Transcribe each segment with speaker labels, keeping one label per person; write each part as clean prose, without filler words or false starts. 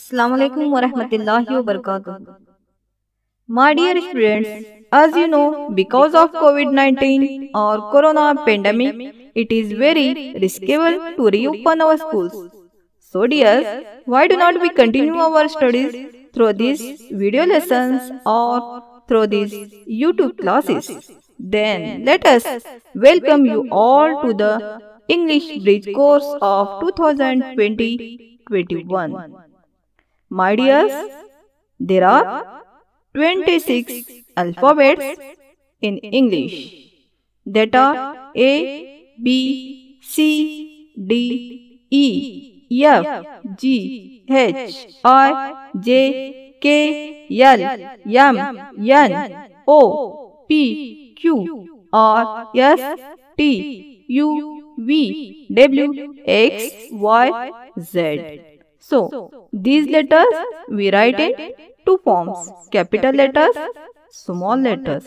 Speaker 1: Assalamu alaikum wa rahmatullahi wa barakatuh. My dear students, as you know, because of COVID-19 or Corona pandemic, it is very riskable to reopen our schools. So dears, why do not we continue our studies through these video lessons or through these YouTube classes? Then let us welcome you all to the English Bridge course of 2020-21. My dears, there are 26 alphabets in English that are A, B, C, D, E, F, G, H, I, J, K, L, M, N, O, P, Q, R, S, T, U, V, W, X, Y, Z. So, these letters we write in two forms, capital letters, small letters.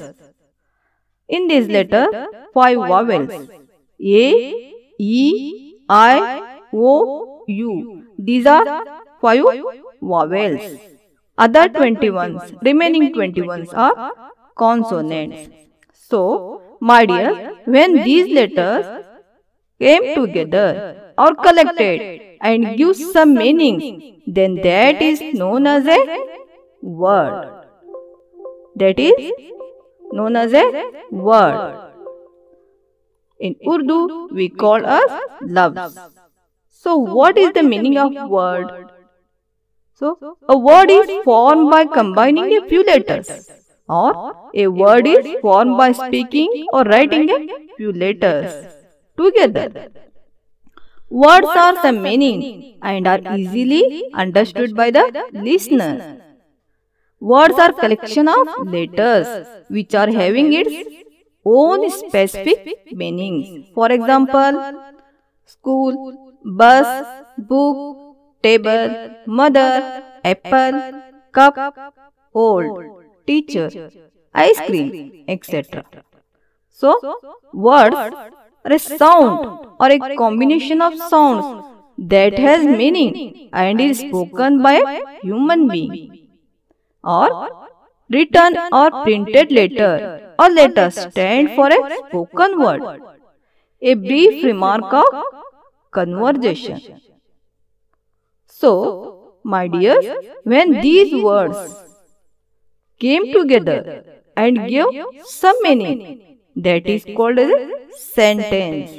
Speaker 1: In these letters, 5 vowels, A, E, I, O, U. These are 5 vowels. Other 21s, remaining 21s are consonants. So, my dear, when these letters came together or collected and give some meaning, then that is known as a word. That is known as a word. In Urdu, we call as lafz. So, what is the meaning of word? So, a word is formed by combining a few letters, or a word is formed by speaking or writing a few letters together. Words are some meaning and are easily understood by the listener. Words are collection of letters which are having its own specific meanings. For example, school, bus, book, table, mother, apple, cup, old, teacher, ice cream, etc. So, words are a sound or a combination of sounds that has meaning and is spoken by a human being, or written or printed letter or letter stand for a spoken word, a brief remark of conversation. So, my dears, when these words came together and gave some meaning, that is called as a sentence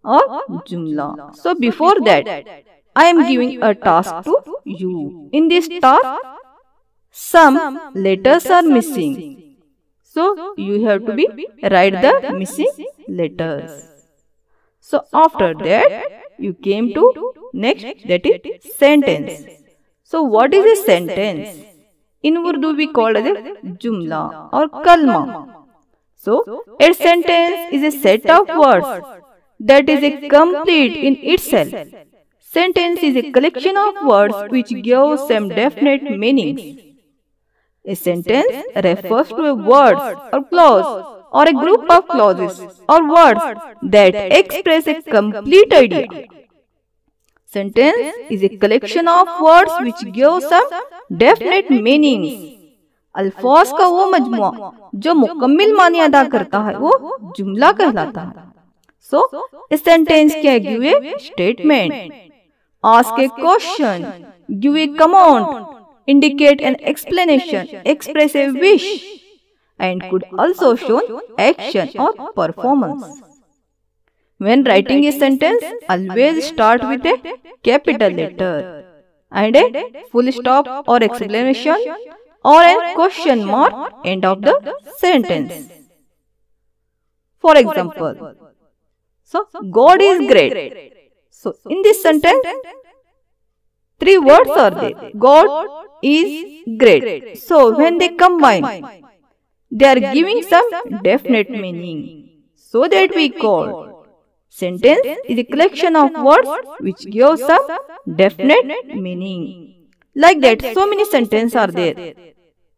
Speaker 1: or jumla. So before that, I am giving a task to you. In this task, some letters are missing. So you have to write the missing letters. So after that, you came to next, that is sentence. So what is a sentence? In Urdu we call it a jumla or kalma. So, a sentence is a set of words that is a complete in itself. Sentence is a collection of words which give some definite meanings. A sentence refers to a word or clause or a group of clauses or words that express a complete idea. Sentence is a collection of words which give some definite meanings. अल्फाज का वो मजमुआ जो मुकम्मिल मानी अदा करता है वो जुमला कहलाता है. सो सेंटेंस क्या give a statement, ask A question, give a command, indicate an explanation, express a wish, and could also show action or performance. When writing a sentence, always start with a capital letter and a full stop or exclamation or a question mark end of the sentence. For example, so God is great. So in this sentence, 3 words are there. God is great. So when they combine, they are giving some definite meaning. So that we call sentence is a collection of words which give some definite meaning. Like that, so many sentences are there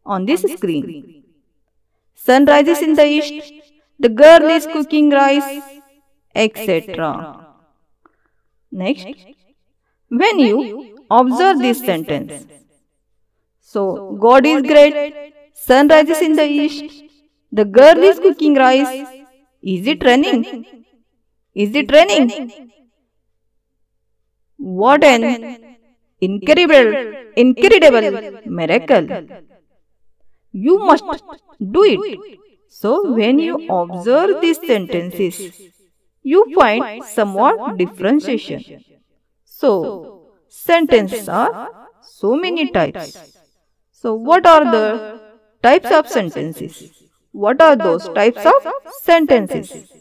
Speaker 1: on this screen. Sun rises in the east, the girl is cooking rice, etc. Next, when you observe this sentence. So, God is great. Sun rises in the east. The girl is cooking rice. Is it raining? Is it raining? What an incredible miracle. You must do it. So, when you observe these sentences, you find somewhat differentiation. So, sentences are so many types. So, what are the types of sentences? What are those types of sentences?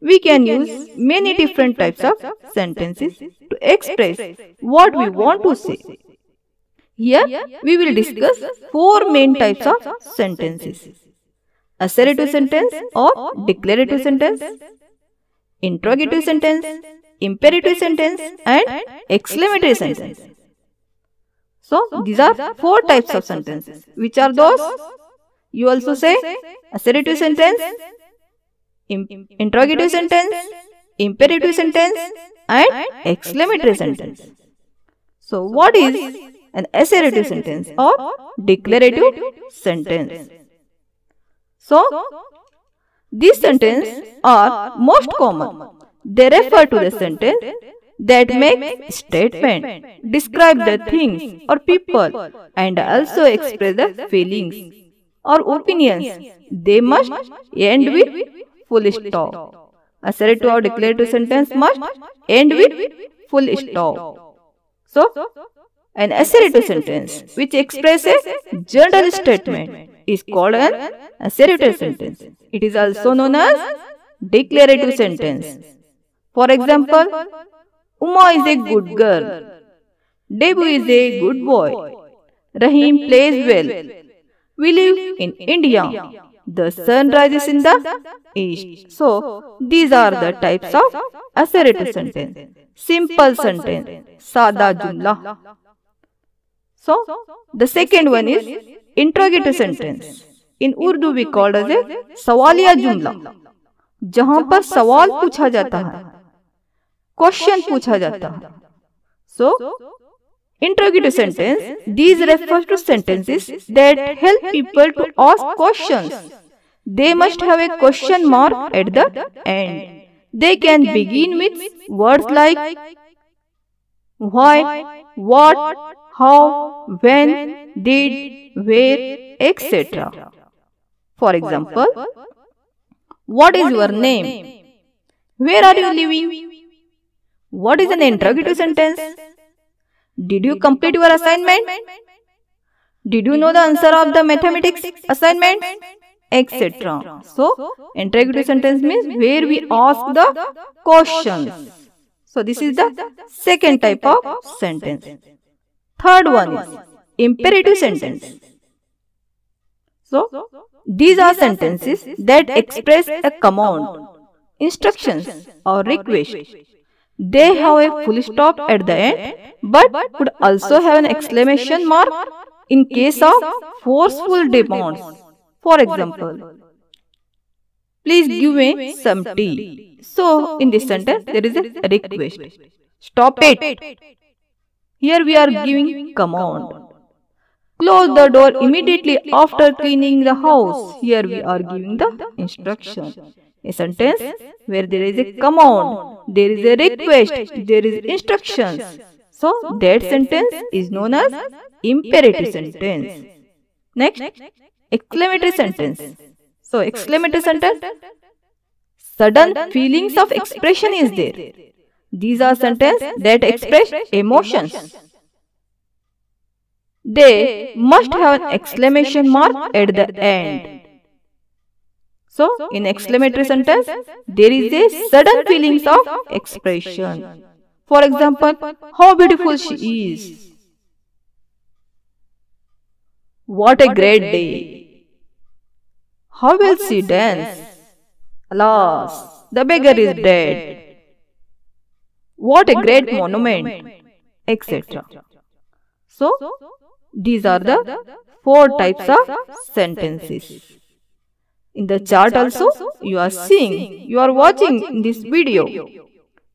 Speaker 1: We can use many different types of sentences to express what we want to say. Here, we will discuss 4 main types of sentences. Assertive sentence or declarative sentence, interrogative sentence, imperative sentence, and exclamatory sentence. So, these are 4 types of sentences. Which are those? You also say assertive sentence, interrogative sentence, imperative sentence, and exclamatory sentence. So, what is an assertive sentence or declarative sentence? So, these sentences are most common. They refer to the sentence that make statement, describe the things or people, and also express the feelings or opinions. They must end with full stop. Assertive or declarative sentence must end with full stop. So, an assertive sentence which expresses general statement is called an assertive sentence. It is also known as declarative sentence. For example, Uma is a good girl. Debu is a good boy. Rahim plays well. We live in India. The sun rises in the east. So, these are the types of assertive sentence. Simple sentence, sada jumla. So, the second one is interrogative sentence. In Urdu we call as a सवालिया जुमला, जहां पर सवाल पूछा जाता है, question पूछा जाता है. So, interrogative sentence, these refer to sentences that help people to ask questions. They must have a question mark at the end. They can begin with words like why, what, how, when, did, where, etc. For example, what is your name? Where are you living? What is an interrogative sentence? Did you complete your assignment? Did you know the answer of the mathematics assignment? Etc. So, interrogative sentence means where we ask the questions. So, this is the second type of sentence. Third one is imperative sentence. So, these are sentences that express a command, instructions or request. They have a full stop at the end, but could also have an exclamation mark in case of forceful demands. For example, please give me some tea. So, in this sentence, there is a request. Stop it. Here we are giving command. Close the door immediately after cleaning the house. Here we are giving the instruction. A sentence where there is a command, there is a request, there is instructions. So, that sentence is known as imperative sentence. Next, exclamatory sentence. So, exclamatory sentence, sudden feelings of expression is there. These are sentences that express emotions. They must have an exclamation mark at the end. So, in exclamatory sentence, there is a sudden feelings of expression. For example, how beautiful she is. What a great day. How will she dance? Alas, the beggar is dead. What a great monument, etc. So, these are the 4 types of sentences. In the chart also, you are watching in this video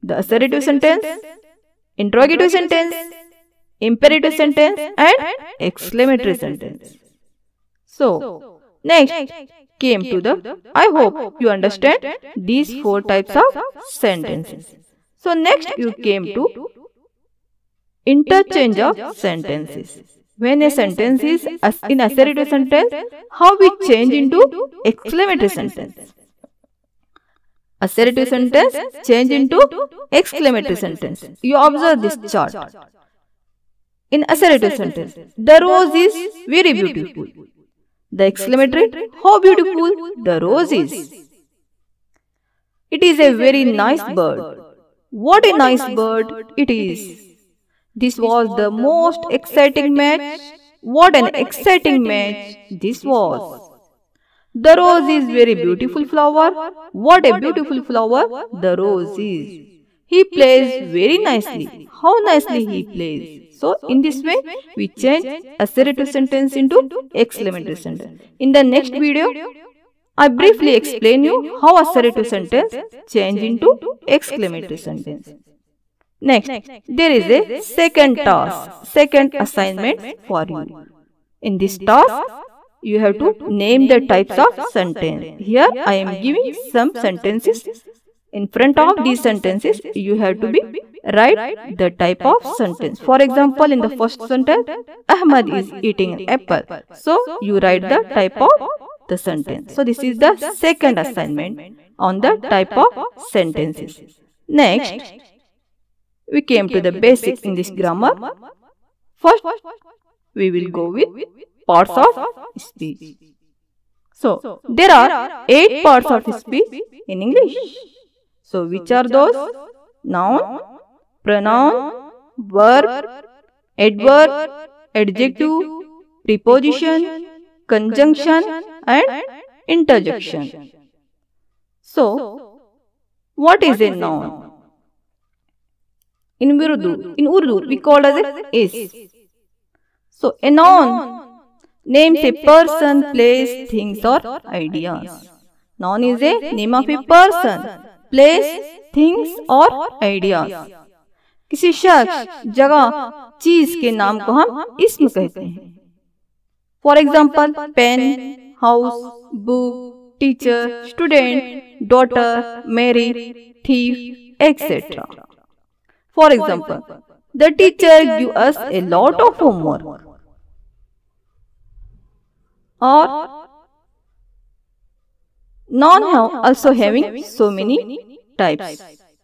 Speaker 1: the assertive sentence, interrogative sentence, imperative sentence and exclamatory sentence. So, next came to the, I hope you understand these 4 types of sentences. So, next you came to interchange of sentences. When a sentence is in assertive sentence, how we change into exclamatory sentence. Assertive sentence change into exclamatory sentence. You observe this chart. In assertive sentence, the rose is very beautiful. The exclamatory, how beautiful the rose is. It is a very nice bird. What a nice bird it is. This was the most exciting match. What an exciting match this was. The rose is very beautiful flower. What a beautiful flower the rose is. He plays very nicely. How nicely he plays. So, in this way, we change assertive sentence into exclamatory sentence. In the next video, I briefly explain you how assertive sentence change into exclamatory sentence. Next, there is a second task, second assignment for you. In this task, you have to name the types of sentence. Here, I am giving some sentences. In front of these sentences, you have to write the type of sentence. For example, in the first sentence, Ahmad is eating an apple. So, you write the type of the sentence. So, this is the second assignment on the type of sentences. Next, we came to the basic English grammar. First, we will go with parts of speech. So, there are 8 parts of speech in English. So, which are those? Noun, pronoun, verb, adverb, adjective, preposition, conjunction and interjection. So, what is a noun? In Urdu, we call it is. So, a noun names a person, place, things or ideas. Noun is a name of a person, place, things और ideas. किसी शख्स, जगह, चीज के नाम को हम इस्म कहते हैं. For example, pen, house, book, teacher, student, daughter, married, thief, etc. For example, the teacher gives us a lot of homework. Or noun also having so many types.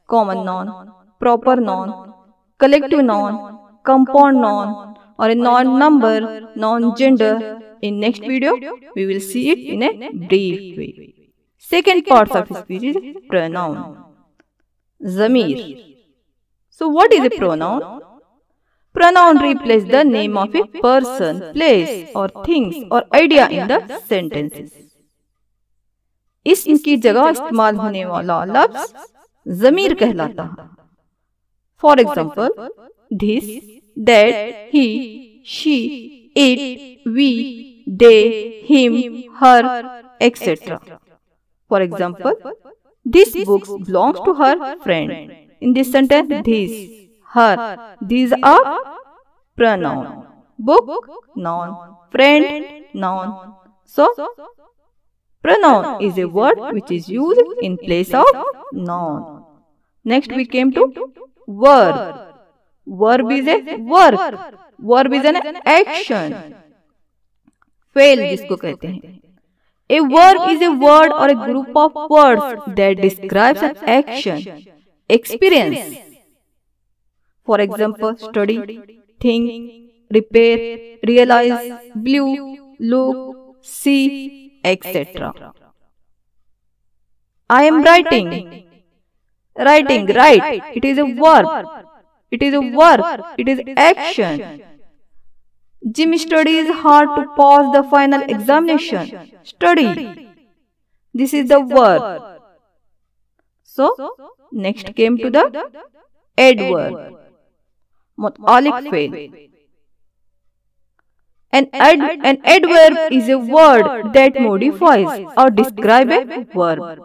Speaker 1: Common noun, proper noun, collective noun, compound noun, or a noun number, noun gender. In next video, we will see it in a brief way. Second part of speech is pronoun. Zamir. So what is a pronoun? Pronoun replaces the name of a person, place or things or idea in the sentences. इसम की जगह इस्तेमाल होने वाला लफ्ज ज़मीर कहलाता है. For example, this, that, he, she, it, we, they, him, her, etc. For example, this book belongs to her friend. In this sentence, this, her, these are pronoun. Book, noun. Friend, noun. So, pronoun is a word which is used in place of noun. Next we came to verb. Verb is a work. Verb is an action. Fail जिसको कहते हैं. A verb is a word or a group of words that describes an action, experience. For example, study, think, repair, realize, believe, look, see, etc. I am writing. Writing, write. It is a verb. It is a work. It is action. Jim studies hard to pass the final examination. Study. This is the verb. So, next came to the adverb. Mutalik fail. An adverb is a word that modifies or describes a verb.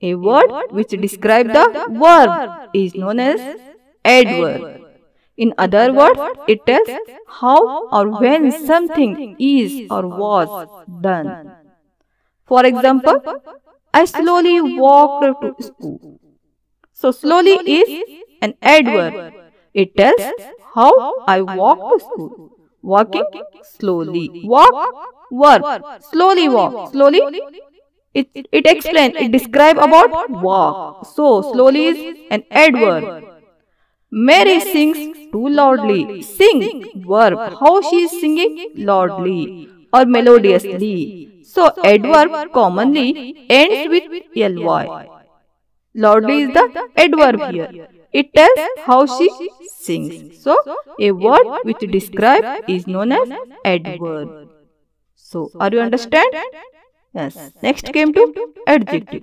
Speaker 1: A word which describes the verb is known as adverb. In other words, it tells how or when something is or was done. For example, I slowly walked to school. So slowly is an adverb. It tells how I walk to school. Walking slowly. Walk, verb. Slowly walk. Slowly. It explains, it describes about walk. So slowly is an adverb. Mary sings too loudly. Sing, verb. How she is singing? Loudly or melodiously. So adverb commonly ends with ly. Loudly is the adverb here. It tells how she sings. So a word which describes is known as adverb. So are you understand? Yes. Next came to adjective.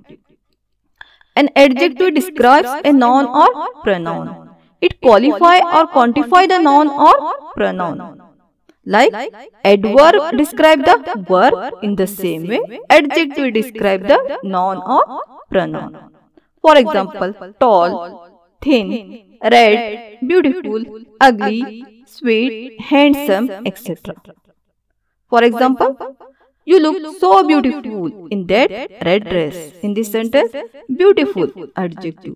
Speaker 1: An adjective describes a noun or pronoun. It qualifies or quantifies the noun or pronoun. Like adverb describe the verb, in the same way adjective describe the noun or pronoun. For example, tall, thin, red, beautiful, ugly, sweet, handsome, etc. For example, you look so beautiful in that red dress. In this sentence, beautiful adjective.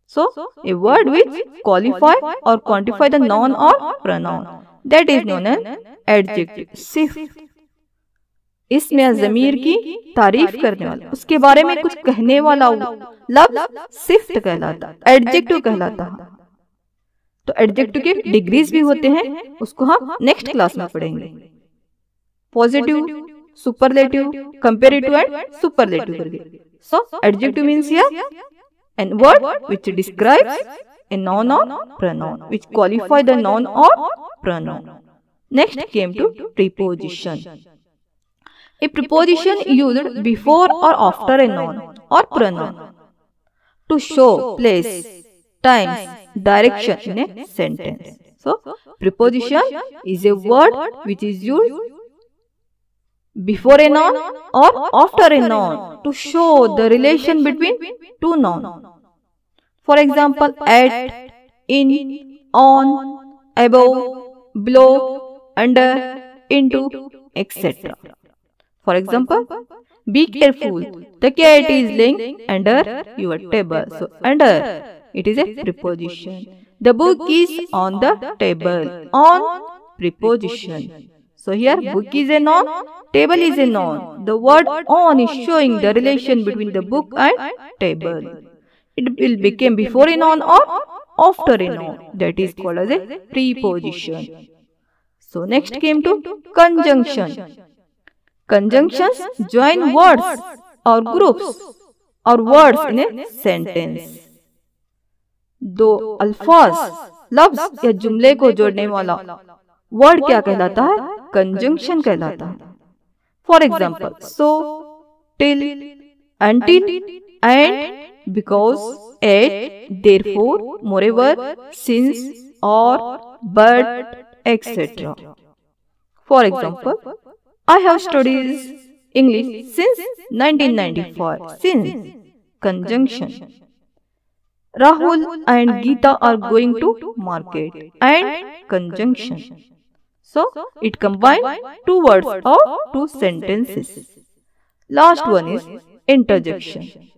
Speaker 1: So, a word which qualify or quantify the noun or pronoun, that is known as adjective. सिर्फ इसमें ज़मीर की तारीफ करने वाला, उसके बारे में कुछ कहने वाला लफ्ज़ सिफ्त कहलाता, एडजेक्टिव कहलाता। तो एडजेक्टिव के डिग्रीज भी होते हैं, उसको हम नेक्स्ट क्लास में पढ़ेंगे। Positive, superlative, comparative and superlative करके। So adjective means here an word which describes a noun or pronoun, which qualify the noun or pronoun. Next came to preposition. A preposition used before or after a noun or pronoun to show place, time, direction in a sentence. So, preposition is a word which is used before a noun or after a noun to show the relation between two nouns. For example, at, in, on, above, below, under, into, etc. For example, be careful, the cat is laying under your table. So, under, it is a preposition. The book is on the table. On, preposition. So here book is a noun, table is a noun. The word on is showing the relation between the book and table. It will become before a noun or after a noun. That is called as a preposition. So next came to conjunction. Conjunctions join words or groups or words in a sentence. दो अल्फाज, लफ्ज या जुमले को जोड़ने वाला word क्या कहलाता है? कंजंक्शन कहलाता है। For example, so, till, until, and, because, at, therefore, moreover, since, or, but, etc. For example, I have studied English since 1995. Since, conjunction. Rahul and Geeta are going to market, and conjunction. So, it combines two words or two sentences. Last one is interjection.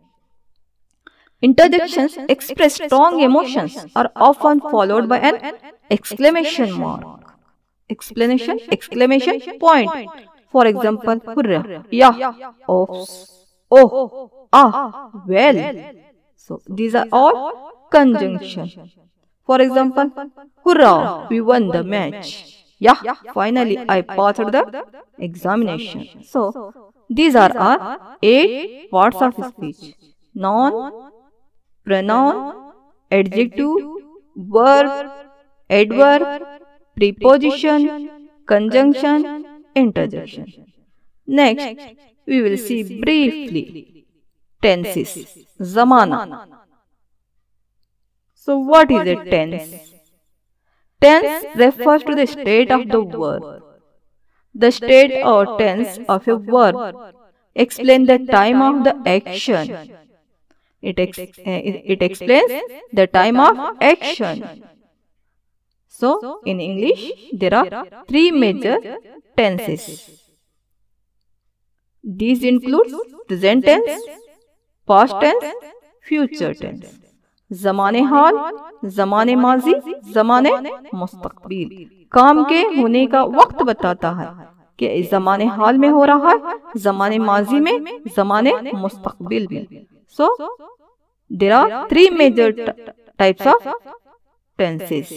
Speaker 1: Interjections express strong emotions, are often followed by an exclamation mark. Exclamation point. For example, hurrah, yeah, oops, oh, ah, well. So, these are all conjunction. For example, hurrah, we won the match. Yeah, finally I passed the examination. So, these are our 8 parts of speech. Noun, pronoun, adjective, verb, adverb, preposition, conjunction, interjection. Next, we will see briefly tenses. Zamana. So, what is a tense? Tense refers to the state of the verb. The state or tense of a verb explains the time of the action. It explains the time of action. So in English, there are three major tenses. These include present tense, past tense, future tense. ज़माने हाल, ज़माने माजी, ज़माने मुस्तकबिल। काम के होने का वक्त बताता है कि ज़माने हाल में हो रहा है, ज़माने माजी में, ज़माने मुस्तकबिल में। So there are three major types of tenses: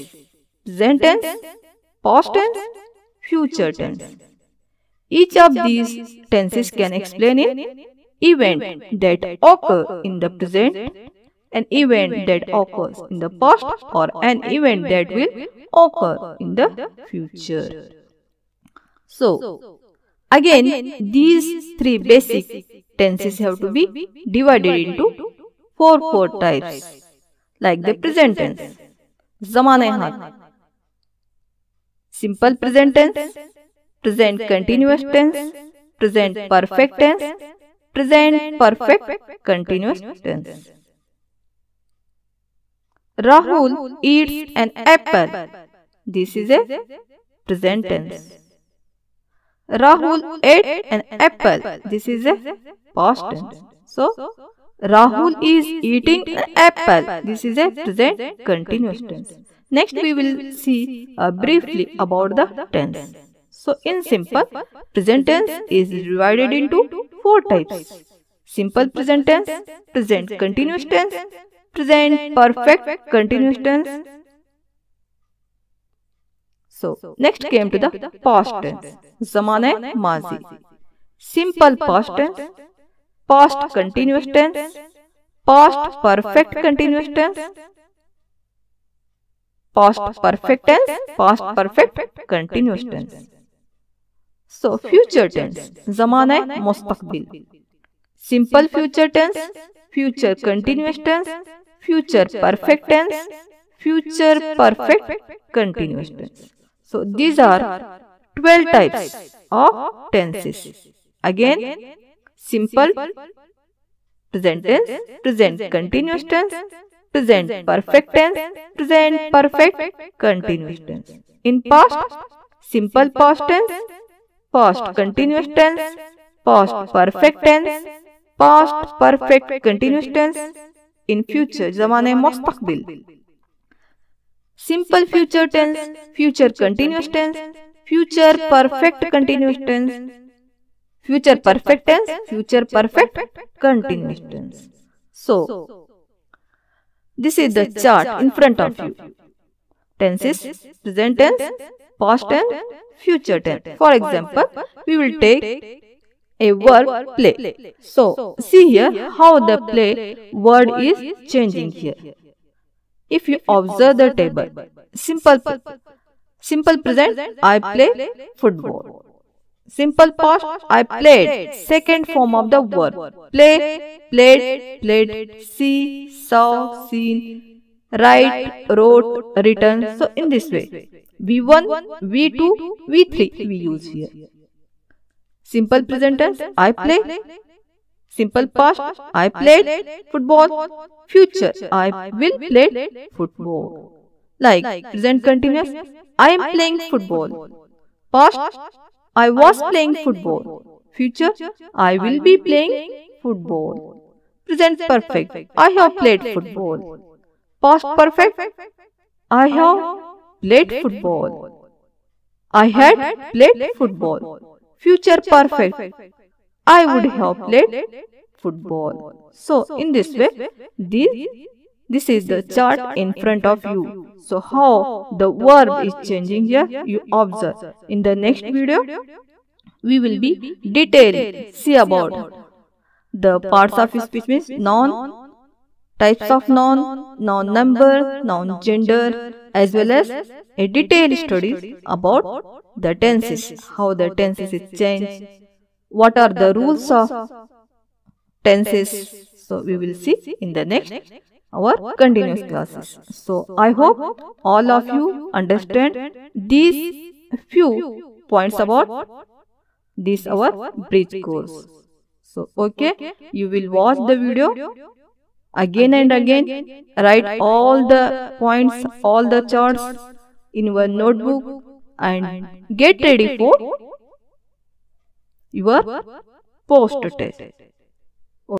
Speaker 1: present tense, past tense, future tense. Each of these tenses can explain an event that occurs in the present, an event that occurs in the past, or an event that will occur in the future. So, again, these three basic tenses have to be divided into four types, like the present tense, ज़माने हाल, simple present tense, present continuous tense, present perfect tense, present perfect continuous tense. Rahul eats an apple. This is a present tense. Rahul ate an apple. This is a past tense. So, Rahul is eating an apple. This is a present continuous tense. Next, we will see briefly about the tense. So, in simple, present tense is divided into four types: simple present tense, present continuous tense, present perfect continuous tense. So, next came to the past tense, ज़माने माजी, simple past tense, past continuous tense, past perfect continuous tense, past perfect tense, past perfect continuous tense. So, future tense, ज़माने मुस्तकबिल, simple future tense, future continuous tense, future perfect tense, future perfect continuous tense. So, these are 12 types of tenses. Again, simple present tense, present continuous tense, present perfect tense, present perfect continuous tense. In past, simple past tense, past continuous tense, past perfect tense, past perfect continuous tense. In future, ज़माने मुस्तकबिल, simple future tense, future continuous tense, future perfect continuous tense, future perfect tense, future perfect continuous tense. So, this is the chart in front of you. Tenses: present tense, past tense, future tense. For example, we will take a word play. So, see here how the play word is changing here. If you observe the table, simple present, I play football. Simple past, I played. Second form of the verb, play, played, played, see, saw, seen, write, wrote, written. So, in this way, V1, V2, V3 we use here. Simple present tense, I play. Simple past, I played football. Future, I will play football. Like present continuous, I am playing football. Past, I was playing football. Future, I will be playing football. Present perfect, I have played football. Past perfect, I have played football. I had played football. Future perfect, I would have played football. So, in this way, this is the chart in front of you. So, how the verb is changing here, you observe. In the next video, we will be detailed, see about the parts of speech, means noun, types of noun, noun number, noun gender, as well as a detailed study about the tenses, how the tenses is changed, what are the rules of tenses. So, we will see in the next our continuous classes. So, I hope all of you understand these few points about this our bridge course. So, okay, you will watch the video again and again, write all the points, all the charts, in your notebook and get ready for your post test.